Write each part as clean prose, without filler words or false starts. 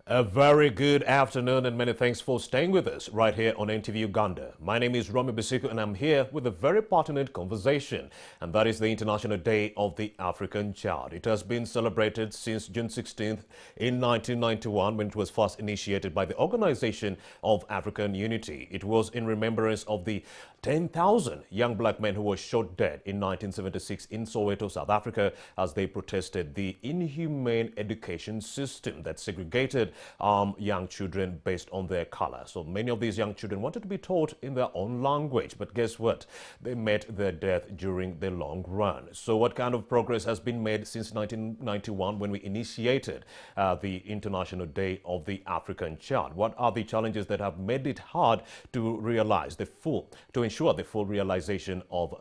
A very good afternoon and many thanks for staying with us right here on NTV Uganda. My name is Romy Bisiku and I'm here with a very pertinent conversation, and that is the International Day of the African Child. It has been celebrated since June 16th in 1991 when it was first initiated by the Organization of African Unity. It was in remembrance of the 10,000 young black men who were shot dead in 1976 in Soweto, South Africa, as they protested the inhumane education system that segregated young children based on their color. So many of these young children wanted to be taught in their own language, but guess what? They met their death during the long run. So what kind of progress has been made since 1991 when we initiated the International Day of the African Child? What are the challenges that have made it hard to realize to ensure the full realization of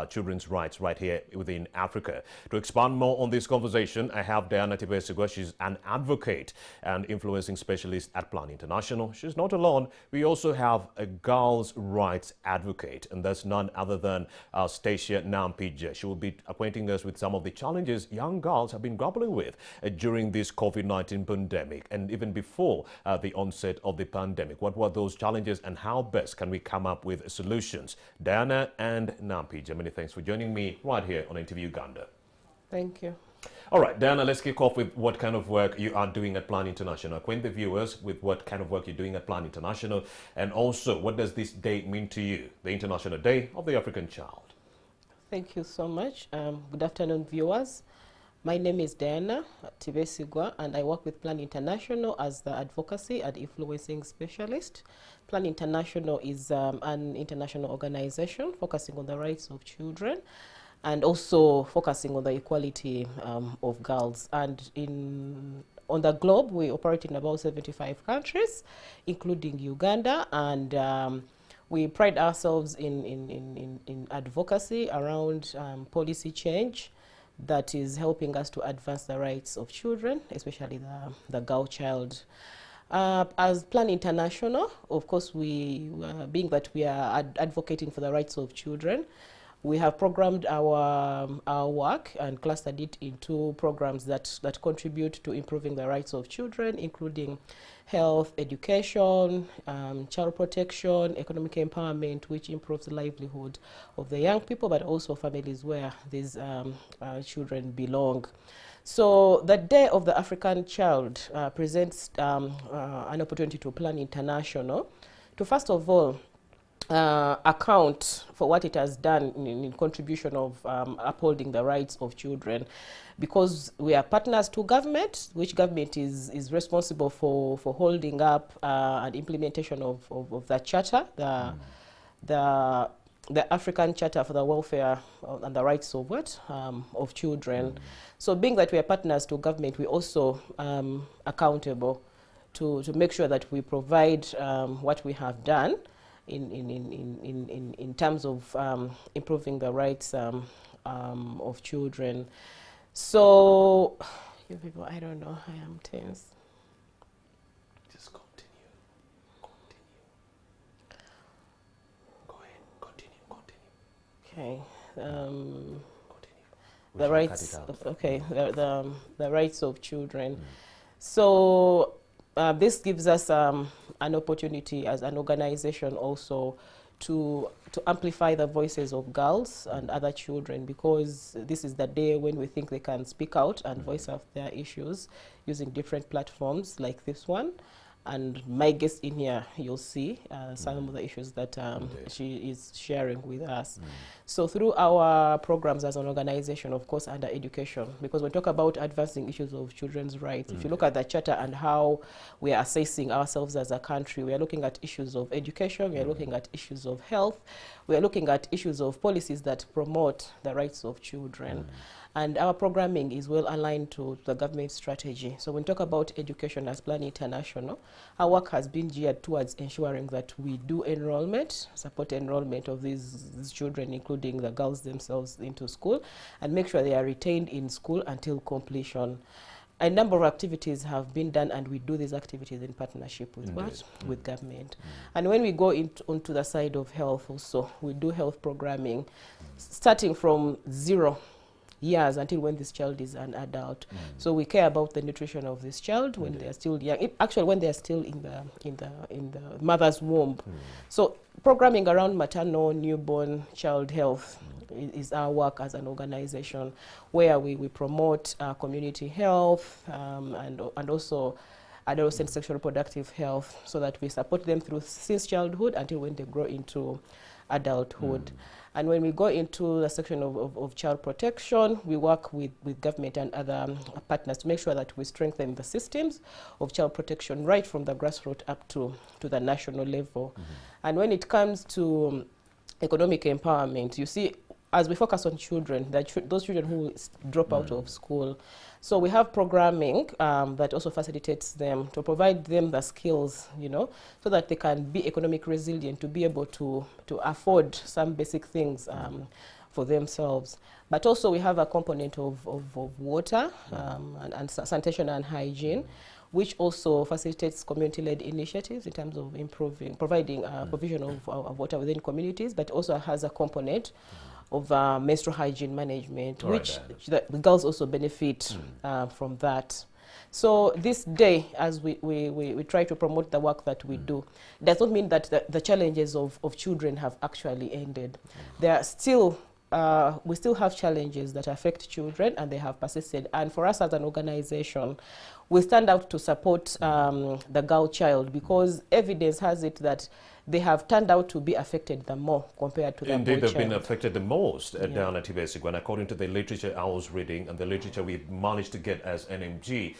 children's rights right here within Africa? To expand more on this conversation, I have Diana Tibesigwa. She's an advocate and influencing specialist at Plan International. She's not alone. We also have a girls' rights advocate, and that's none other than Stacia Nampija. She will be acquainting us with some of the challenges young girls have been grappling with during this COVID-19 pandemic and even before the onset of the pandemic. What were those challenges and how best can we come up with solutions? Diana and Nampija, many thanks for joining me right here on NTV Uganda. Thank you. All right, Diana, let's kick off with what kind of work you are doing at Plan International. Acquaint the viewers with what kind of work you're doing at Plan International, and also what does this day mean to you, the International Day of the African Child? Thank you so much. Good afternoon, viewers. My name is Diana Tibesigwa, and I work with Plan International as the advocacy and influencing specialist. Plan International is an international organization focusing on the rights of children and also focusing on the equality of girls. And on the globe, we operate in about 75 countries, including Uganda, and we pride ourselves in advocacy around policy change that is helping us to advance the rights of children, especially the girl child. As Plan International, of course, being that we are advocating for the rights of children, we have programmed our work and clustered it into programs that contribute to improving the rights of children, including health, education, child protection, economic empowerment, which improves the livelihood of the young people, but also families where these children belong. So the Day of the African Child presents an opportunity to Plan International to, first of all, account for what it has done in contribution of upholding the rights of children, because we are partners to government, which government is responsible for holding up and implementation of the charter, the African Charter for the Welfare and the Rights of Children. So being that we are partners to government, we also accountable to make sure that we provide what we have done in terms of improving the rights of children. So, you people, I don't know, I am tense. Just continue. Go ahead, continue. Okay. Continue. The rights. Okay. The rights of children. So. This gives us an opportunity as an organization also to amplify the voices of girls and other children, because this is the day when we think they can speak out and voice out their issues using different platforms like this one. And my guest in here, you'll see some of the issues that she is sharing with us. So through our programs as an organization, of course, under education, because we talk about advancing issues of children's rights. If you look at the charter and how we are assessing ourselves as a country, we are looking at issues of education, we are looking at issues of health, we are looking at issues of policies that promote the rights of children. And our programming is well aligned to the government strategy. So when we talk about education as Plan International, our work has been geared towards ensuring that we do enrollment, support enrollment of these children, including the girls themselves, into school, and make sure they are retained in school until completion. A number of activities have been done, and we do these activities in partnership with with government. And when we go onto the side of health also, we do health programming, starting from zero years until when this child is an adult. So we care about the nutrition of this child when they are still young. Actually, when they are still in the mother's womb. So programming around maternal, newborn, child health is our work as an organization, where we promote community health and also adolescent sexual reproductive health, so that we support them through since childhood until when they grow into adulthood. And when we go into the section of child protection, we work with government and other partners to make sure that we strengthen the systems of child protection right from the grassroots up to the national level. And when it comes to economic empowerment, you see, as we focus on children, those children who drop out of school, so we have programming that also facilitates them to provide them the skills, you know, so that they can be economic resilient, to be able to afford some basic things for themselves. But also we have a component of water and sanitation and hygiene, which also facilitates community-led initiatives in terms of providing provision of water within communities, but also has a component of menstrual hygiene management, which the girls also benefit from that. So this day, as we try to promote the work that we do, does not mean that the challenges of children have actually ended. There are still, we still have challenges that affect children, and they have persisted. And for us as an organization, we stand out to support the girl child, because evidence has it that they have turned out to be affected the more compared to the boy child. Indeed, they've been affected the most down at TALKSHOW. According to the literature I was reading and the literature we've managed to get as NMG,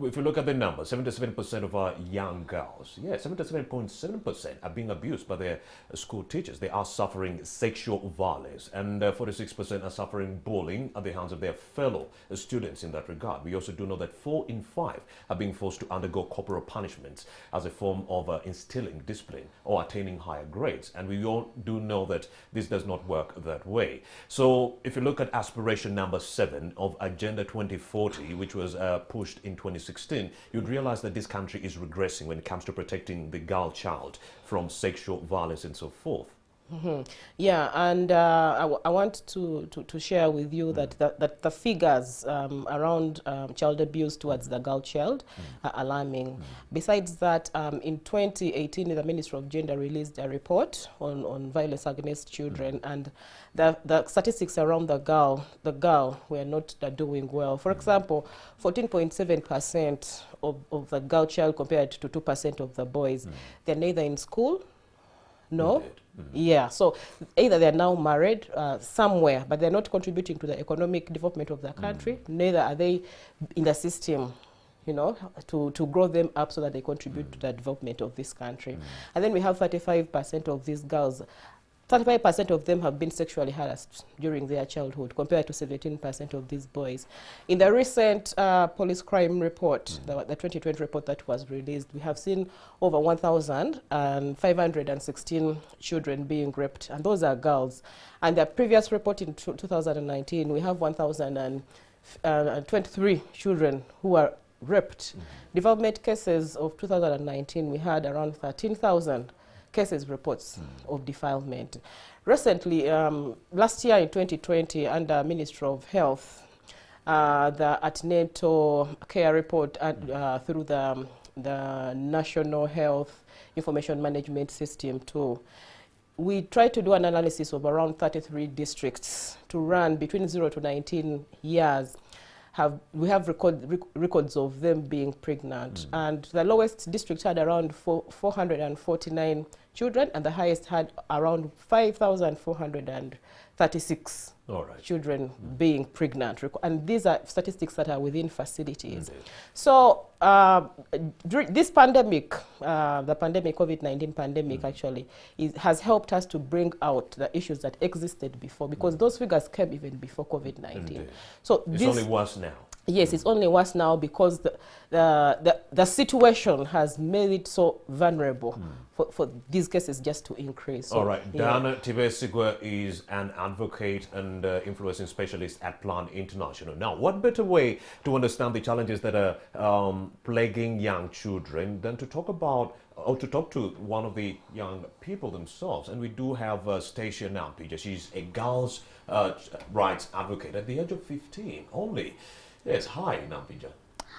if you look at the numbers, 77% of our young girls, 77.7% are being abused by their school teachers. They are suffering sexual violence, and 46% are suffering bullying at the hands of their fellow students in that regard. We also do know that 4 in 5 are being forced to undergo corporal punishments as a form of instilling discipline or attaining higher grades. And we all do know that this does not work that way. So if you look at aspiration number 7 of Agenda 2040, which was pushed in 2016, you'd realize that this country is regressing when it comes to protecting the girl child from sexual violence and so forth. Yeah, and I want to share with you that the figures around child abuse towards the girl child are alarming. Besides that, in 2018, the Ministry of Gender released a report on violence against children, and the statistics around the girl were not doing well. For example, 14.7% of the girl child compared to 2% of the boys. They're neither in school, no. Yeah, so either they're now married somewhere, but they're not contributing to the economic development of the country, neither are they in the system, you know, to grow them up so that they contribute to the development of this country. And then we have 35% of these girls. 35% of them have been sexually harassed during their childhood, compared to 17% of these boys. In the recent police crime report, the 2020 report that was released, we have seen over 1,516 children being raped, and those are girls. And the previous report in 2019, we have 1,023 children who were raped. Development cases of 2019, we had around 13,000 cases reports of defilement. Recently, last year in 2020, under Ministry of Health, the antenatal care report through the National Health Information Management System tool, we tried to do an analysis of around 33 districts to run between 0 to 19 years. We have records of them being pregnant, and the lowest district had around 449 children, and the highest had around 5,436 children being pregnant. And these are statistics that are within facilities. So this pandemic, the pandemic, COVID-19 pandemic actually, has helped us to bring out the issues that existed before, because those figures came even before COVID-19. So it's only worse now. Yes, it's only worse now because the situation has made it so vulnerable for these cases just to increase. So, All right, Dana Tibesigwe is an advocate and influencing specialist at Plan International. Now, what better way to understand the challenges that are plaguing young children than to talk about or to talk to one of the young people themselves? And we do have Stacia Nampija. She's a girls' rights advocate at the age of 15 only. Yes, hi, Nampija.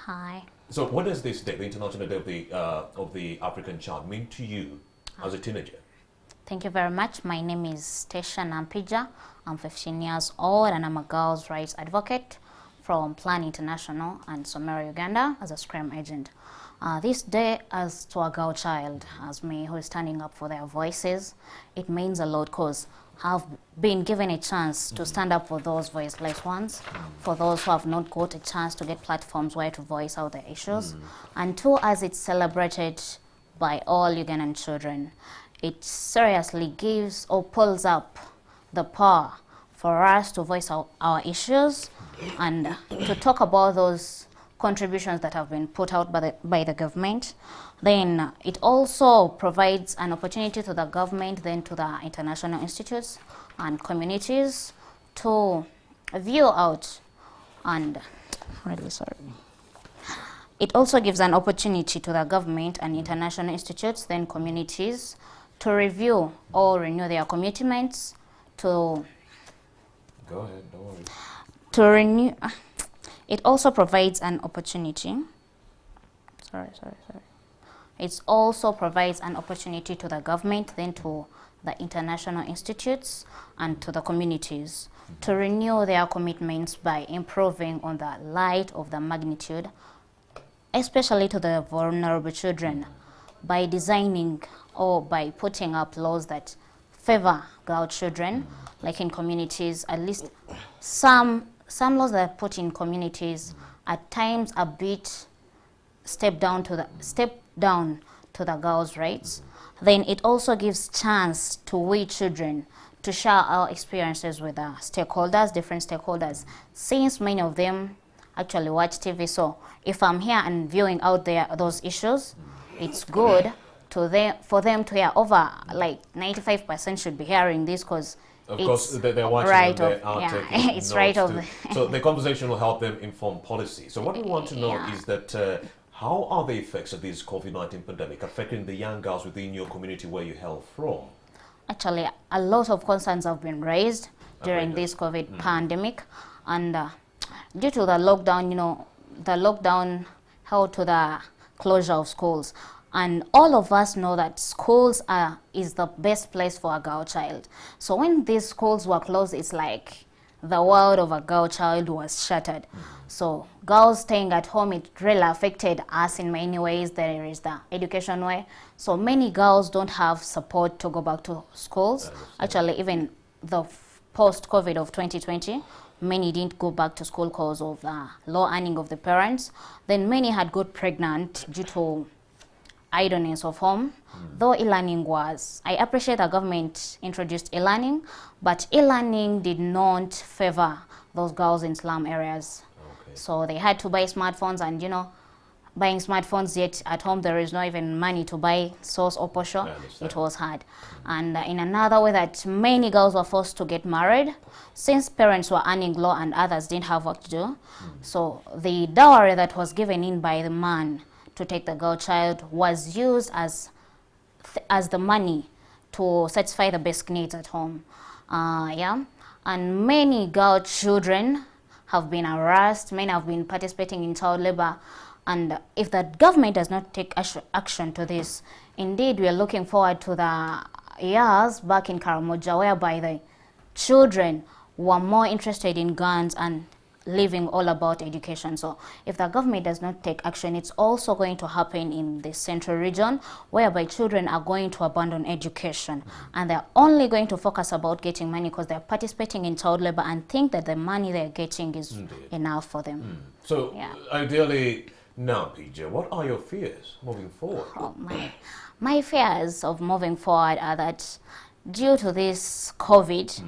Hi. So, what does this day, the International Day of the African Child, mean to you as a teenager? Thank you very much. My name is Stacia Nampija. I'm 15 years old and I'm a girls' rights advocate from Plan International and Somera, Uganda as a scrum agent. This day, as to a girl child, as me, who is standing up for their voices, it means a lot because have been given a chance to stand up for those voiceless ones, for those who have not got a chance to get platforms where to voice out their issues, and two, as it's celebrated by all Ugandan children, it seriously gives or pulls up the power for us to voice our issues and to talk about those contributions that have been put out by the government. Then it also provides an opportunity to the government, then to the international institutes and communities to view out and it also gives an opportunity to the government and international institutes, then communities, to review or renew their commitments to Go ahead, don't worry. to renew. It also provides an opportunity. It also provides an opportunity to the government, then to the international institutes and to the communities to renew their commitments by improving on the light of the magnitude, especially to the vulnerable children, by designing or by putting up laws that favor girl children, like in communities, at least some laws that are put in communities at times a bit step down to the girls' rights. Then it also gives chance to we children to share our experiences with the stakeholders, different stakeholders, since many of them actually watch TV. So if I'm here and viewing out there those issues, it's good for them to hear. Over like 95% should be hearing this because of course, they're watching right and they are taking it's notes right of too. So the conversation will help them inform policy. So what we want to know is that how are the effects of this COVID-19 pandemic affecting the young girls within your community where you hail from? Actually, a lot of concerns have been raised during this COVID pandemic, and due to the lockdown, the lockdown held to the closure of schools. And all of us know that schools is the best place for a girl child. So when these schools were closed, it's like the world of a girl child was shattered. So girls staying at home, it really affected us in many ways. There is the education way. So many girls don't have support to go back to schools. Actually, even the post-COVID of 2020, many didn't go back to school because of the low earning of the parents. Then many had got pregnant due to idleness of home. Though e-learning I appreciate the government introduced e-learning, but e-learning did not favor those girls in slum areas. So they had to buy smartphones, and buying smartphones, yet at home there is not even money to buy sauce or posho. It was hard. And in another way, that many girls were forced to get married since parents were earning low and others didn't have work to do. So the dowry that was given in by the man to take the girl child was used as the money to satisfy the basic needs at home. And many girl children have been harassed, many have been participating in child labor. And if the government does not take action to this, indeed we are looking forward to the years back in Karamoja whereby the children were more interested in guns and living all about education. So if the government does not take action, it's also going to happen in the central region whereby children are going to abandon education and they're only going to focus about getting money because they're participating in child labor and think that the money they're getting is enough for them. So ideally, now, PJ, what are your fears moving forward? Oh, my fears of moving forward are that due to this COVID,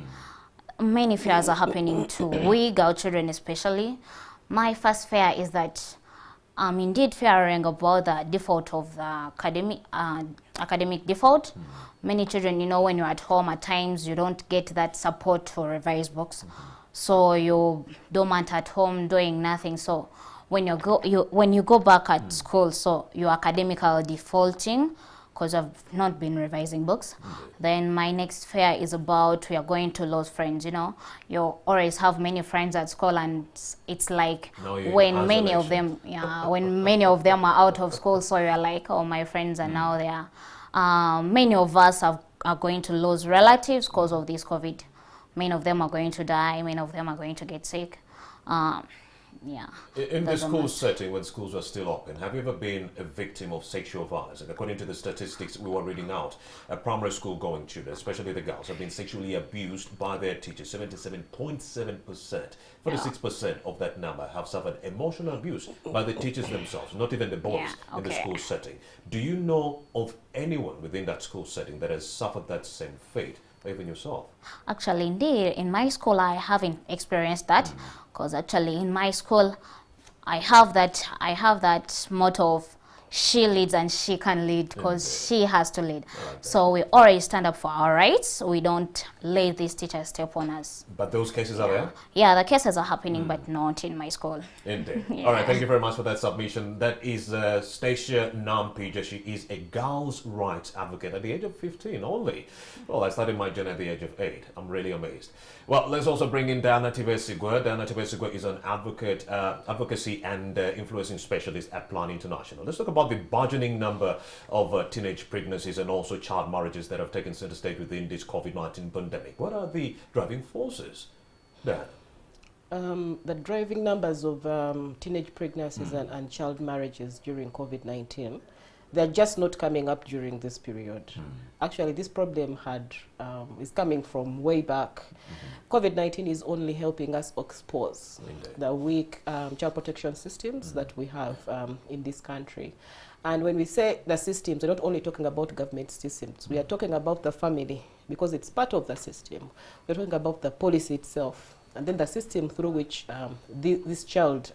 many fears are happening to we girl children especially, My first fear is that I'm indeed fearing about the default of the academic default. Many children, you know, when you're at home at times, you don't get that support to revise books. So you're dormant at home doing nothing. So when you go back at school, so you're academically defaulting because I've not been revising books. Then my next fear is about we are going to lose friends. You know, you always have many friends at school, and it's like when many of them, when many of them are out of school, so you're like, oh, my friends are now there. Many of us are going to lose relatives because of this COVID. Many of them are going to die. Many of them are going to get sick. Yeah. In the school setting, when schools were still open, have you ever been a victim of sexual violence? And according to the statistics we were reading out, primary school going children, especially the girls, have been sexually abused by their teachers. 77.7%. 46% of that number have suffered emotional abuse by the teachers themselves, not even the boys in the school setting. Do you know of anyone within that school setting that has suffered that same fate? Even yourself? Actually, indeed, in my school, I haven't experienced that, because actually in my school, I have that motto of she leads and she can lead, because she has to lead. So we always stand up for our rights. We don't let these teachers step on us. But those cases are there? Yeah, the cases are happening, but not in my school. Indeed. All right, thank you very much for that submission. That is Stacia Nampija. She is a girls' rights advocate at the age of 15 only. Well, I started my journey at the age of 8. I'm really amazed. Well, let's also bring in Diana Tibesigwe. Diana Tibesigwe is an advocacy and influencing specialist at Plan International. Let's talk about the burgeoning number of teenage pregnancies and also child marriages that have taken center stage within this COVID-19 pandemic. What are the driving forces there? The driving numbers of teenage pregnancies and child marriages during COVID-19, they're just not coming up during this period. Actually, this problem is coming from way back. COVID-19 is only helping us expose the weak child protection systems that we have in this country. And when we say the systems, we're not only talking about government systems. We are talking about the family, because it's part of the system. We're talking about the policy itself, and then the system through which this child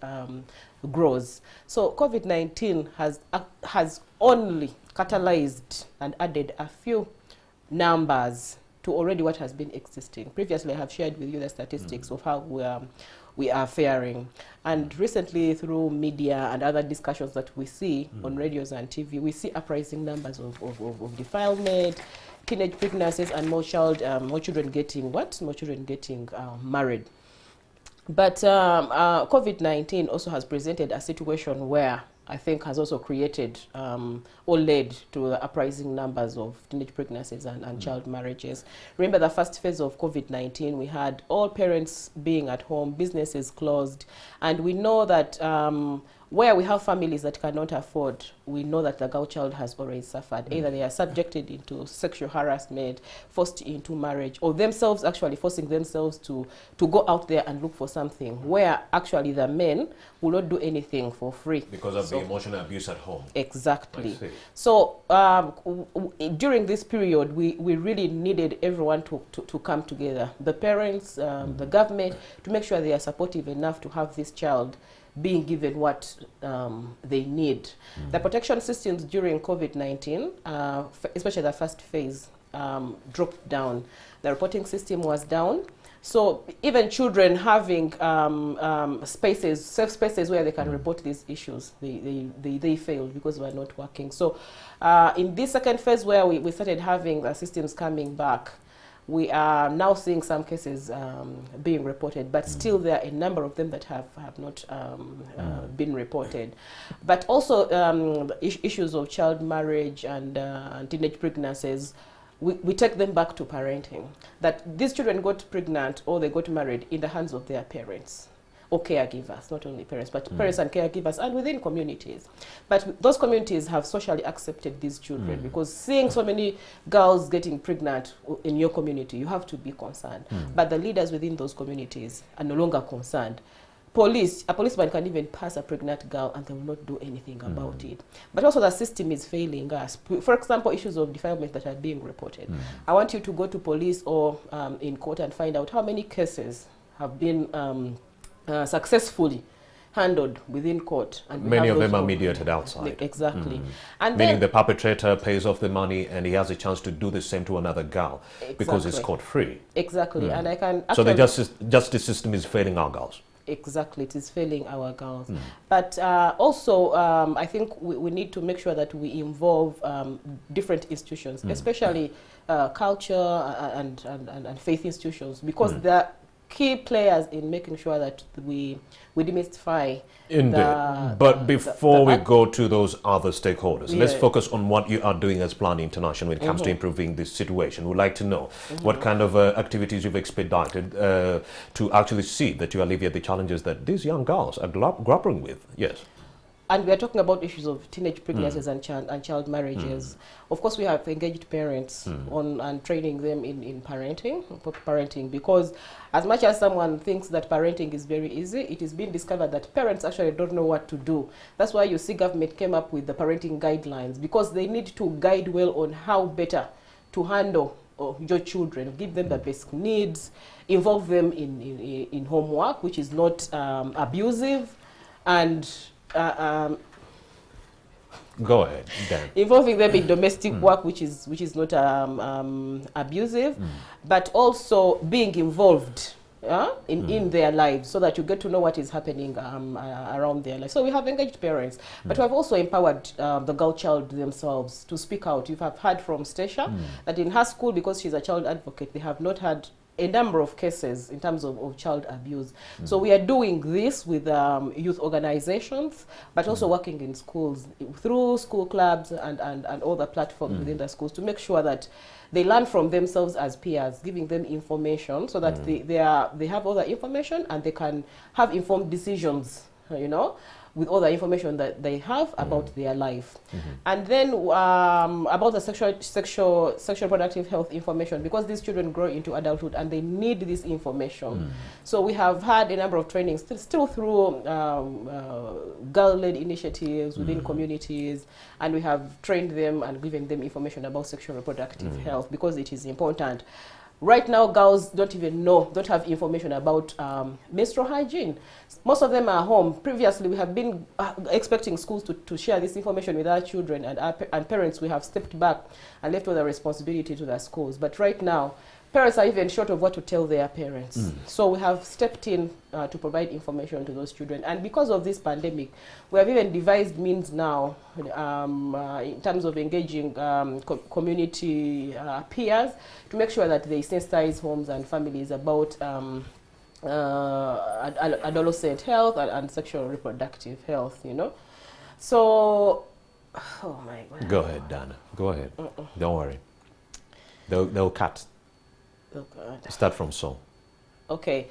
grows. So COVID-19 has only catalyzed and added a few numbers to already what has been existing. Previously, I have shared with you the statistics of how we are faring. And recently, through media and other discussions that we see on radios and TV, we see uprising numbers of defilement, teenage pregnancies, and more children getting married. But COVID-19 also has presented a situation where I think has also created or led to the uprising numbers of teenage pregnancies and child marriages. Remember the first phase of COVID-19, we had all parents being at home, businesses closed, and we know that where we have families that cannot afford, we know that the girl child has already suffered. Either they are subjected into sexual harassment, forced into marriage, or themselves actually forcing themselves to go out there and look for something, where actually the men will not do anything for free. Because of the emotional abuse at home. Exactly. So during this period, we really needed everyone to come together. The parents, the government, to make sure they are supportive enough to have this child being given what they need. The protection systems during COVID-19, especially the first phase, dropped down. The reporting system was down. So even children having spaces, safe spaces where they can report these issues, they failed because we are not working. So in this second phase where we started having the systems coming back, we are now seeing some cases being reported, but still there are a number of them that have not been reported. But also issues of child marriage and teenage pregnancies, we take them back to parenting. That these children got pregnant or they got married in the hands of their parents or caregivers, not only parents, but parents and caregivers, and within communities. But those communities have socially accepted these children because seeing so many girls getting pregnant in your community, you have to be concerned. But the leaders within those communities are no longer concerned. A policeman can even pass a pregnant girl and they will not do anything about it. But also the system is failing us. For example, issues of defilement that are being reported. I want you to go to police or in court and find out how many cases have been successfully handled within court. And many of them are mediated outside. Exactly. And meaning then, the perpetrator pays off the money and he has a chance to do the same to another girl because it's court-free. Exactly. And I can so the justice system is failing our girls. Exactly, it is failing our girls. But also, I think we need to make sure that we involve different institutions, especially culture and faith institutions, because they're key players in making sure that we demystify. But before we go to those other stakeholders, let's focus on what you are doing as Plan International when it comes to improving this situation. We'd like to know what kind of activities you've expedited to actually see that you alleviate the challenges that these young girls are grappling with. Yes. And we are talking about issues of teenage pregnancies and child marriages. Of course, we have engaged parents on and training them in parenting, because as much as someone thinks that parenting is very easy, it is being discovered that parents actually don't know what to do. That's why you see government came up with the parenting guidelines, because they need to guide well on how better to handle your children, give them the basic needs, involve them in homework, which is not abusive, and go ahead, Dan. Involving them in domestic work, which is not abusive, but also being involved in their lives, so that you get to know what is happening around their lives. So we have engaged parents, but we have also empowered the girl child themselves to speak out. You have heard from Stacia that in her school, because she's a child advocate, they have not had a number of cases in terms of child abuse. So we are doing this with youth organizations, but also working in schools through school clubs and other platforms within the schools to make sure that they learn from themselves as peers, giving them information so that they have all the information and they can have informed decisions, you know, with all the information that they have about their life. And then about the sexual reproductive health information, because these children grow into adulthood and they need this information. So we have had a number of trainings still through girl-led initiatives within communities, and we have trained them and given them information about sexual reproductive health, because it is important. Right now, girls don't have information about menstrual hygiene. Most of them are home. Previously, we have been expecting schools to share this information with our children, and parents, we have stepped back and left all the responsibility to the schools. But right now, parents are even short of what to tell their parents. So we have stepped in to provide information to those children. And because of this pandemic, we have even devised means now in terms of engaging community peers to make sure that they sensitize homes and families about adolescent health and sexual reproductive health, you know. So, oh my God. Go ahead, Dana. Go ahead. Don't worry. They'll cut. Oh God. Start from so. Okay.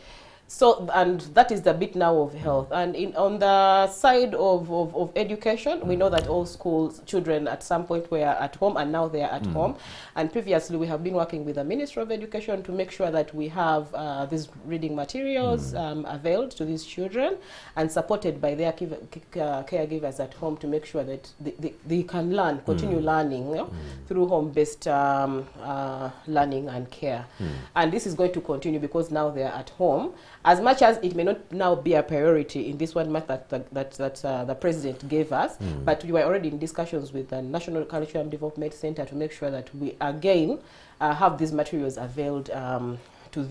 So, and that is the bit now of health. And on the side of education, we know that all schools, children at some point were at home, and now they are at home. And previously, we have been working with the Ministry of Education to make sure that we have these reading materials availed to these children and supported by their caregivers at home to make sure that they can learn, continue learning, you know, through home-based learning and care. And this is going to continue because now they are at home. As much as it may not now be a priority in this 1 month that the President gave us, but we were already in discussions with the National Curriculum Development Center to make sure that we again have these materials availed to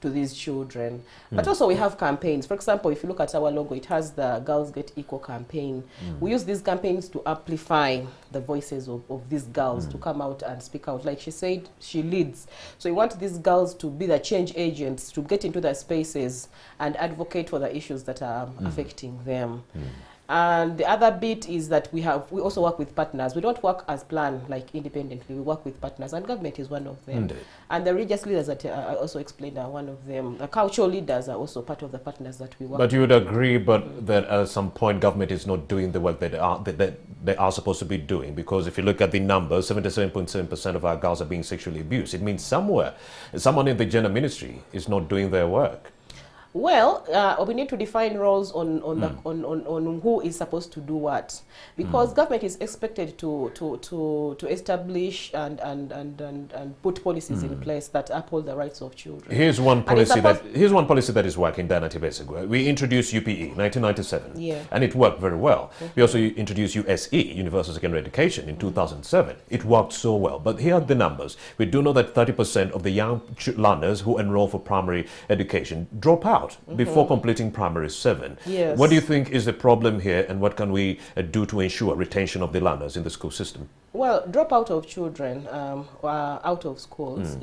these children. But also we have campaigns. For example, if you look at our logo, it has the Girls Get Equal campaign. We use these campaigns to amplify the voices of these girls to come out and speak out. Like she said, she leads. So we want these girls to be the change agents, to get into the spaces and advocate for the issues that are affecting them. And the other bit is that we also work with partners. We don't work as Plan, like independently. We work with partners, and government is one of them. Indeed. And the religious leaders that I also explained are one of them. The cultural leaders are also part of the partners that we work with. But you would agree that at some point government is not doing the work that they are supposed to be doing, because if you look at the numbers, 77.7% of our girls are being sexually abused. It means someone in the gender ministry is not doing their work. Well, we need to define roles on who is supposed to do what, because government is expected to establish and put policies in place that uphold the rights of children. Here's one policy that is working, Diana Tibesegwa. We introduced UPE 1997, yeah, and it worked very well. We also introduced USE, Universal Secondary Education, in 2007. It worked so well. But here are the numbers. We do know that 30% of the young learners who enroll for primary education drop out before completing primary 7. Yes. What do you think is the problem here, and what can we do to ensure retention of the learners in the school system? Well, dropout of children out of schools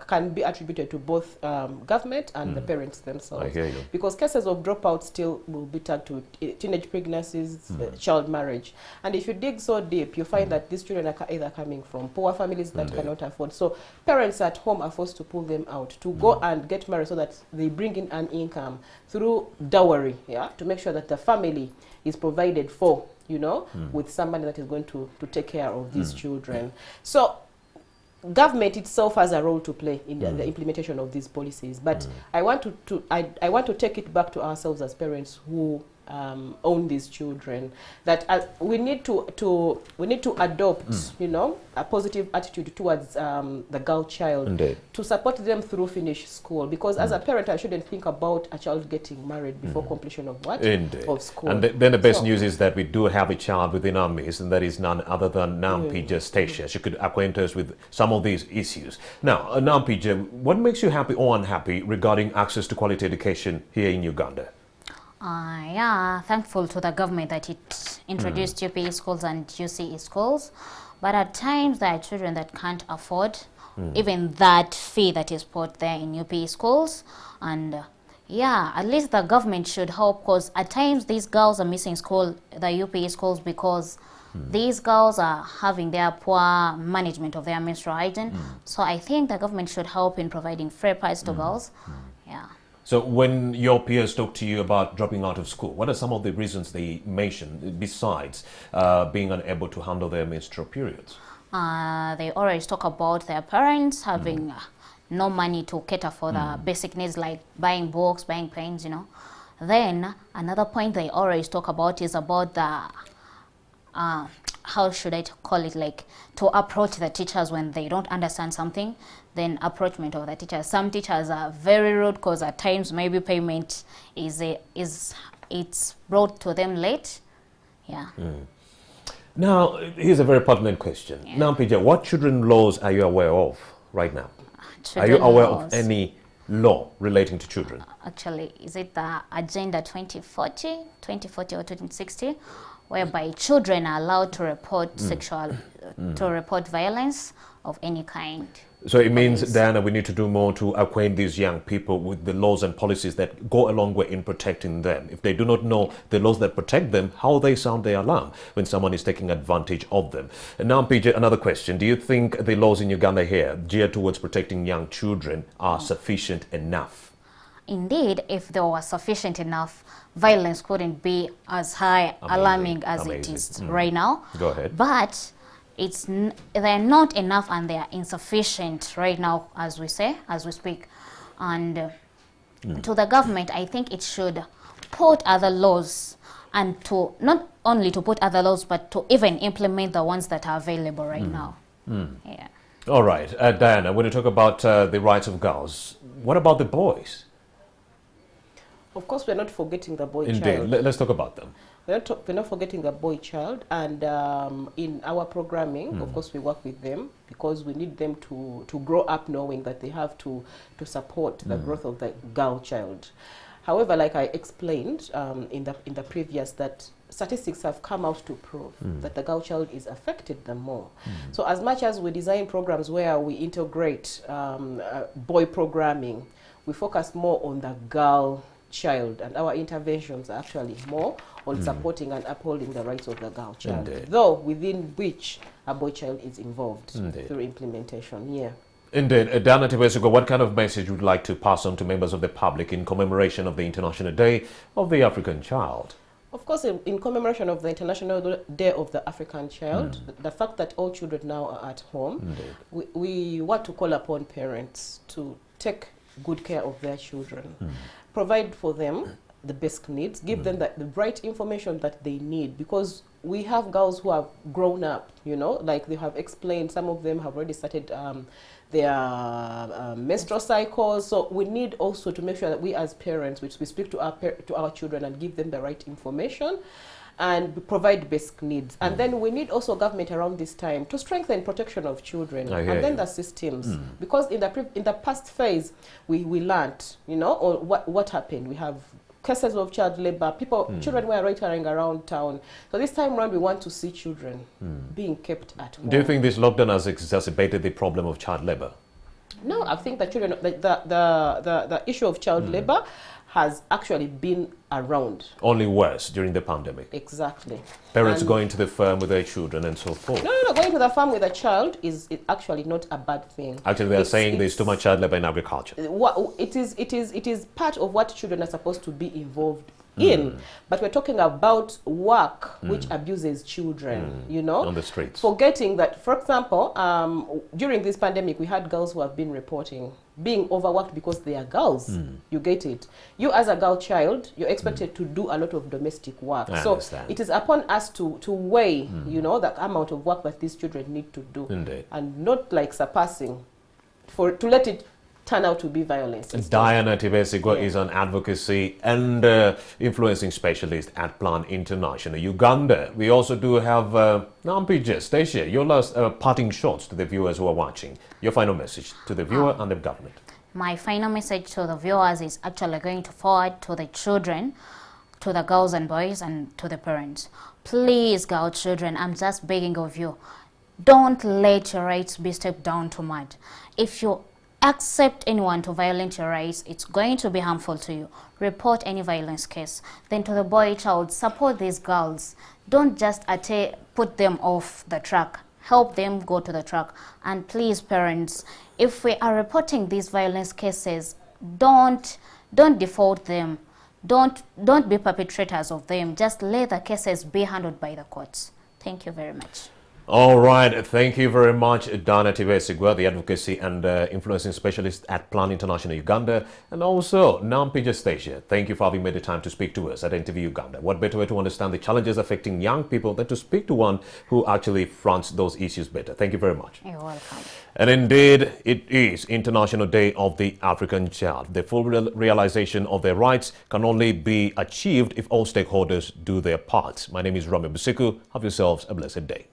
can be attributed to both government and the parents themselves. I hear you. Because cases of dropout still will be tagged to teenage pregnancies, child marriage. And if you dig so deep, you find that these children are either coming from poor families that cannot afford. So parents at home are forced to pull them out to go and get married so that they bring in an income through dowry, yeah, to make sure that the family is provided for, you know, with somebody that is going to take care of these children. So government itself has a role to play in the implementation of these policies, but I want to take it back to ourselves as parents who own these children, that we need to adopt you know, a positive attitude towards the girl child. Indeed. To support them through finish school, because as a parent I shouldn't think about a child getting married before completion of what? Indeed. Of school. And then the best news is that we do have a child within our midst, and that is none other than Nampi Justacia. She could acquaint us with some of these issues. Now, Nampi, what makes you happy or unhappy regarding access to quality education here in Uganda? Yeah, thankful to the government that it introduced UPE schools and UCE schools, but at times there are children that can't afford even that fee that is put there in UPE schools, and yeah, at least the government should help, because at times these girls are missing school, the UPE schools, because these girls are having their poor management of their menstrual hygiene. So I think the government should help in providing fair price to girls. Yeah. So when your peers talk to you about dropping out of school, what are some of the reasons they mention besides being unable to handle their menstrual periods? They always talk about their parents having no money to cater for the basic needs like buying books, buying pens, you know. Then another point they always talk about is about the how should I call it, like to approach the teachers when they don't understand something, then approachment of the teachers. Some teachers are very rude, because at times maybe payment it's brought to them late. Yeah. Now, here's a very pertinent question. Yeah. Now, PJ, what children laws are you aware of right now? Are you Children aware laws. of any law relating to children? Actually, is it the Agenda 2040 or 2060, whereby children are allowed to report to report violence of any kind? So it means, Diana, we need to do more to acquaint these young people with the laws and policies that go a long way in protecting them. If they do not know the laws that protect them, how they sound the alarm when someone is taking advantage of them. And now, PJ, another question. Do you think the laws in Uganda here geared towards protecting young children are sufficient enough? Indeed, if they were sufficient enough, violence couldn't be as high, alarming as it is right now. Go ahead. But they're not enough, and they are insufficient right now, as we speak. And to the government, I think it should put other laws, and to not only to put other laws, but to even implement the ones that are available right now. Yeah. All right, Diana, when you talk about the rights of girls, what about the boys? Of course, we're not forgetting the boy Indeed. child. Let's talk about them. We're not forgetting the boy child, and in our programming, of course, we work with them because we need them to grow up knowing that they have to support the growth of the girl child. However, like I explained in the previous, that statistics have come out to prove that the girl child is affected the more. So as much as we design programs where we integrate boy programming, we focus more on the girl child, and our interventions are actually more on supporting and upholding the rights of the girl child, though within which a boy child is involved through implementation. Yeah. Indeed. Diana Tibesegwa, what kind of message would you like to pass on to members of the public in commemoration of the International Day of the African Child? Of course, in commemoration of the International Day of the African Child, the fact that all children now are at home, we want to call upon parents to take good care of their children. Provide for them the basic needs, give them the right information that they need, because we have girls who have grown up, you know, like they have explained, some of them have already started their menstrual cycles. So we need also to make sure that we as parents, which we speak to our children and give them the right information and provide basic needs. And then we need also government around this time to strengthen protection of children, and then the systems. Because in the past phase, we learned, you know, or what happened. We have cases of child labor, children were loitering around town. So this time around, we want to see children being kept at home. Do you think this lockdown has exacerbated the problem of child labor? No, I think that children, the issue of child labor has actually been around. Only worse during the pandemic. Exactly. Parents going to the farm with their children and so forth. No, going to the farm with a child is actually not a bad thing. Actually, they are saying there's too much child labor in agriculture. It is part of what children are supposed to be involved in, but we're talking about work which abuses children, you know, on the streets. Forgetting that, for example, during this pandemic, we had girls who have been reporting being overworked because they are girls. You get it. You as a girl child, you're expected to do a lot of domestic work. So it is upon us to weigh, you know, the amount of work that these children need to do. Indeed. And not like surpassing to let it turn out to be violence. Diana Tibesigwa is an advocacy and influencing specialist at Plan International Uganda. We also do have Nampija Stacia. Your last parting shots to the viewers who are watching. Your final message to the viewer and the government. My final message to the viewers is actually going to forward to the children, to the girls and boys, and to the parents. Please, girl children, I'm just begging of you, don't let your rights be stepped down to mud. If you accept anyone to violate your rights, it's going to be harmful to you. Report any violence case. Then to the boy child, support these girls. Don't just put them off the track. Help them go to the track. And please, parents, if we are reporting these violence cases, don't default them. Don't be perpetrators of them. Just let the cases be handled by the courts. Thank you very much. All right, thank you very much, Dana Tibesigwa, the advocacy and influencing specialist at Plan International Uganda, and also Nampija Stacia. Thank you for having made the time to speak to us at NTV Uganda. What better way to understand the challenges affecting young people than to speak to one who actually fronts those issues better. Thank you very much. You're welcome. And indeed, it is International Day of the African Child. The full realization of their rights can only be achieved if all stakeholders do their part. My name is Rami Busiku. Have yourselves a blessed day.